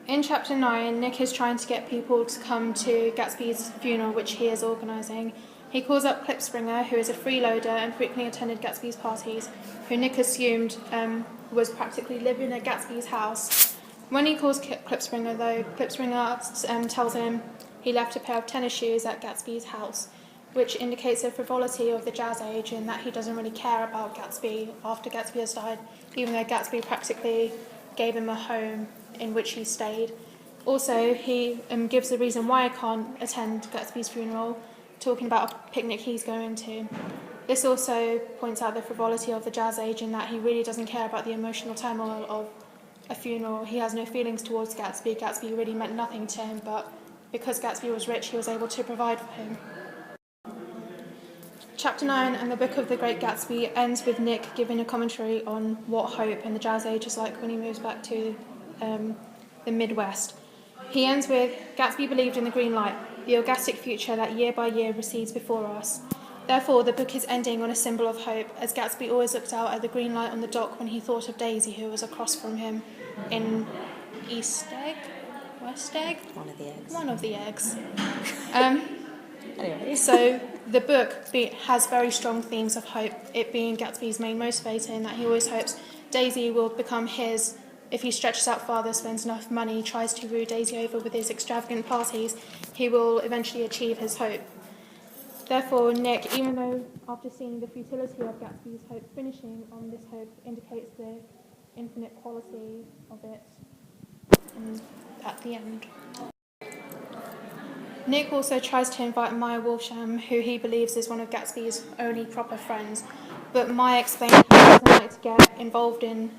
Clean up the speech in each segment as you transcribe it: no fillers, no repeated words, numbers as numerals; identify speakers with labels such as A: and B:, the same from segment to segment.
A: In Chapter 9, Nick is trying to get people to come to Gatsby's funeral, which he is organising. He calls up Klipspringer, who is a freeloader and frequently attended Gatsby's parties, who Nick assumed was practically living at Gatsby's house. When he calls Klipspringer, though, Klipspringer tells him he left a pair of tennis shoes at Gatsby's house, which indicates a frivolity of the Jazz Age in that he doesn't really care about Gatsby after Gatsby has died, even though Gatsby practically gave him a home in which he stayed. Also, he gives the reason why he can't attend Gatsby's funeral, talking about a picnic he's going to. This also points out the frivolity of the Jazz Age in that he really doesn't care about the emotional turmoil of a funeral. He has no feelings towards Gatsby. Gatsby really meant nothing to him, but because Gatsby was rich, he was able to provide for him. Chapter 9 and the book of the Great Gatsby ends with Nick giving a commentary on what hope and the Jazz Age is like when he moves back to the Midwest. He ends with, Gatsby believed in the green light, the orgastic future that year by year recedes before us. Therefore, the book is ending on a symbol of hope, as Gatsby always looked out at the green light on the dock when he thought of Daisy, who was across from him in East Egg? West Egg?
B: One of the eggs.
A: One of the eggs.
B: Anyway.
A: So the book has very strong themes of hope, it being Gatsby's main motivator in that he always hopes Daisy will become his. If he stretches out farther, spends enough money, tries to woo Daisy over with his extravagant parties, he will eventually achieve his hope. Therefore, Nick, even though after seeing the futility of Gatsby's hope, finishing on this hope indicates the infinite quality of it at the end. Nick also tries to invite Maya Wolfsham, who he believes is one of Gatsby's only proper friends, but Maya explains he doesn't like to get involved in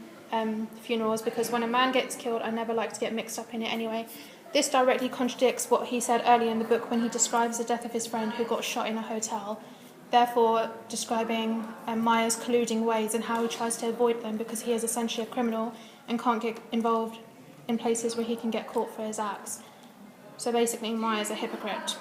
A: funerals because when a man gets killed, I never like to get mixed up in it anyway. This directly contradicts what he said earlier in the book when he describes the death of his friend who got shot in a hotel, therefore describing Maya's colluding ways and how he tries to avoid them because he is essentially a criminal and can't get involved in places where he can get caught for his acts. So basically, Maya's a hypocrite.